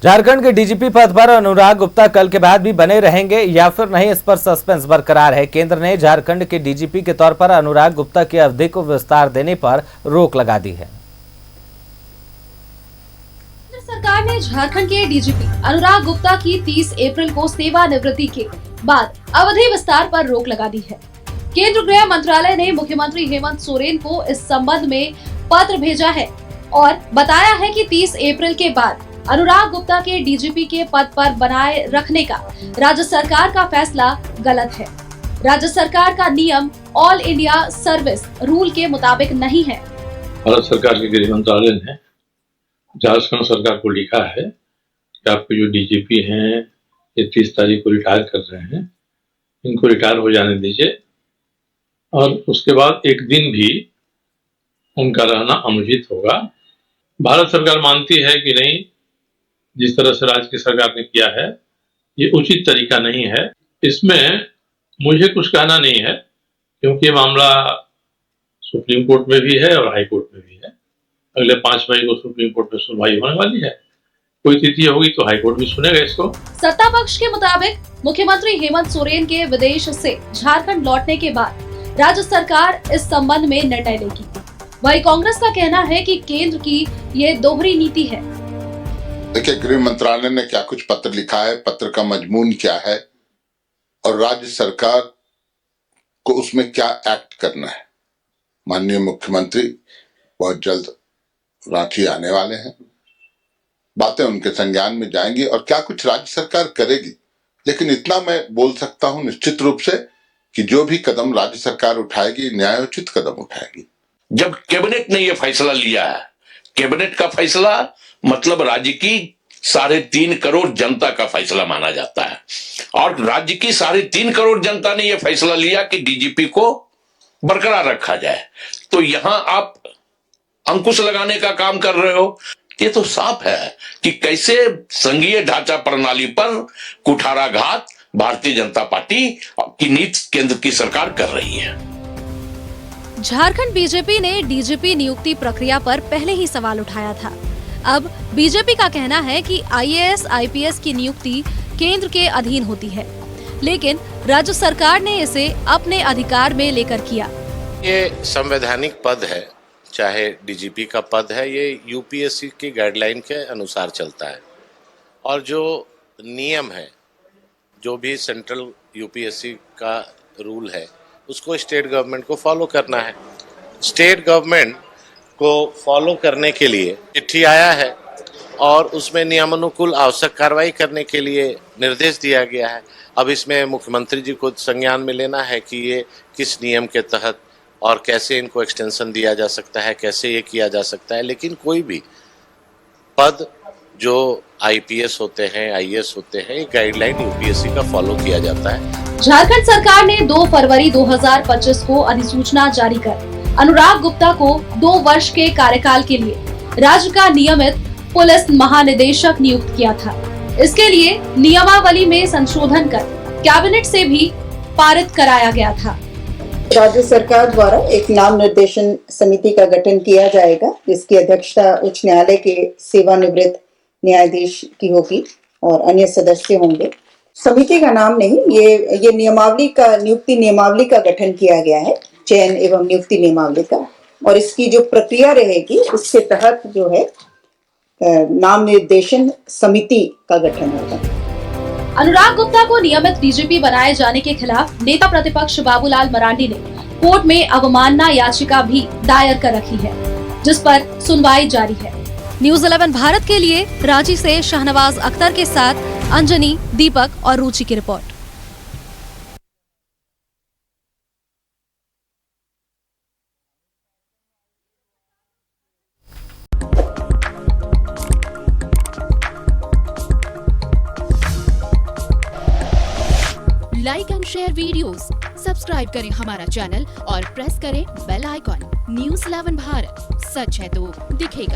झारखंड के डीजीपी पद पर अनुराग गुप्ता कल के बाद भी बने रहेंगे या फिर नहीं, इस पर सस्पेंस बरकरार है। केंद्र ने झारखंड के डीजीपी के तौर पर अनुराग गुप्ता की अवधि को विस्तार देने पर रोक लगा दी है। सरकार ने झारखंड के डीजीपी अनुराग गुप्ता की 30 अप्रैल को सेवानिवृत्ति के बाद अवधि विस्तार पर रोक लगा दी है। केंद्र गृह मंत्रालय ने मुख्यमंत्री हेमंत सोरेन को इस संबंध में पत्र भेजा है और बताया है कि 30 अप्रैल के बाद अनुराग गुप्ता के डीजीपी के पद पर बनाए रखने का राज्य सरकार का फैसला गलत है। राज्य सरकार का नियम ऑल इंडिया सर्विस रूल के मुताबिक नहीं है। भारत सरकार के गृह मंत्रालय ने झारखंड सरकार को लिखा है कि आपके जो डीजीपी हैं ये 30 तारीख को रिटायर कर रहे हैं, इनको रिटायर हो जाने दीजिए और उसके बाद एक दिन भी उनका रहना अनुचित होगा। भारत सरकार मानती है कि नहीं, जिस तरह से राज्य की सरकार ने किया है ये उचित तरीका नहीं है। इसमें मुझे कुछ कहना नहीं है क्योंकि ये मामला सुप्रीम कोर्ट में भी है और हाई कोर्ट में भी है। अगले 5 मई को सुप्रीम कोर्ट में सुनवाई होने वाली है। कोई तिथि होगी तो हाई कोर्ट भी सुनेगा इसको। सत्ता पक्ष के मुताबिक मुख्यमंत्री हेमंत सोरेन के विदेश से झारखंड लौटने के बाद राज्य सरकार इस संबंध में निर्णय लेगी। वहीं कांग्रेस का कहना है कि केंद्र की ये दोहरी नीति है। देखिए, गृह मंत्रालय ने क्या कुछ पत्र लिखा है, पत्र का मजमून क्या है और राज्य सरकार को उसमें क्या एक्ट करना है। माननीय मुख्यमंत्री बहुत जल्द रांची आने वाले हैं, बातें उनके संज्ञान में जाएंगी और क्या कुछ राज्य सरकार करेगी। लेकिन इतना मैं बोल सकता हूं निश्चित रूप से कि जो भी कदम राज्य सरकार उठाएगी न्यायोचित कदम उठाएगी। जब कैबिनेट ने यह फैसला लिया है, कैबिनेट का फैसला मतलब राज्य की 3.5 करोड़ जनता का फैसला माना जाता है और राज्य की 3.5 करोड़ जनता ने यह फैसला लिया कि डीजीपी को बरकरार रखा जाए। तो यहां आप अंकुश लगाने का काम कर रहे हो। ये तो साफ है कि कैसे संघीय ढांचा प्रणाली पर कुठाराघात भारतीय जनता पार्टी की नीति केंद्र की सरकार कर रही है। झारखंड बीजेपी ने डीजीपी नियुक्ति प्रक्रिया पर पहले ही सवाल उठाया था। अब बीजेपी का कहना है कि आईएएस आईपीएस की नियुक्ति केंद्र के अधीन होती है, लेकिन राज्य सरकार ने इसे अपने अधिकार में लेकर किया। ये संवैधानिक पद है, चाहे डीजीपी का पद है, ये यूपीएससी की गाइडलाइन के अनुसार चलता है और जो नियम है, जो भी सेंट्रल यूपीएससी का रूल है, उसको स्टेट गवर्नमेंट को फॉलो करना है। स्टेट गवर्नमेंट को फॉलो करने के लिए चिट्ठी आया है और उसमें नियमानुकूल आवश्यक कार्रवाई करने के लिए निर्देश दिया गया है। अब इसमें मुख्यमंत्री जी को संज्ञान में लेना है कि ये किस नियम के तहत और कैसे इनको एक्सटेंशन दिया जा सकता है, कैसे ये किया जा सकता है। लेकिन कोई भी पद जो आईपीएस होते हैं, आईएएस होते हैं, ये गाइडलाइन यूपीएससी का फॉलो किया जाता है। झारखंड सरकार ने 2 फरवरी 2025 को अधिसूचना जारी कर अनुराग गुप्ता को 2 वर्ष के कार्यकाल के लिए राज्य का नियमित पुलिस महानिदेशक नियुक्त किया था। इसके लिए नियमावली में संशोधन कर कैबिनेट से भी पारित कराया गया था। राज्य सरकार द्वारा एक नाम निर्देशन समिति का गठन किया जाएगा, जिसकी अध्यक्षता उच्च न्यायालय के सेवानिवृत्त न्यायाधीश की होगी और अन्य सदस्य होंगे। समिति का नाम नहीं, ये नियमावली का, नियुक्ति नियमावली का गठन किया गया है, चयन एवं नियुक्ति नियमावली का। और इसकी जो प्रक्रिया रहेगी उसके तहत जो है नाम निर्देशन समिति का गठन होगा। अनुराग गुप्ता को नियमित डीजीपी बनाए जाने के खिलाफ नेता प्रतिपक्ष बाबूलाल मरांडी ने कोर्ट में अवमानना याचिका भी दायर कर रखी है, जिस पर सुनवाई जारी है। न्यूज़ 11 भारत के लिए रांची से शाहनवाज अख्तर के साथ अंजनी, दीपक और रुचि की report. Like and share videos, subscribe करें हमारा चैनल और प्रेस करें बेल आइकॉन। न्यूज़ 11 भारत, सच है तो दिखेगा।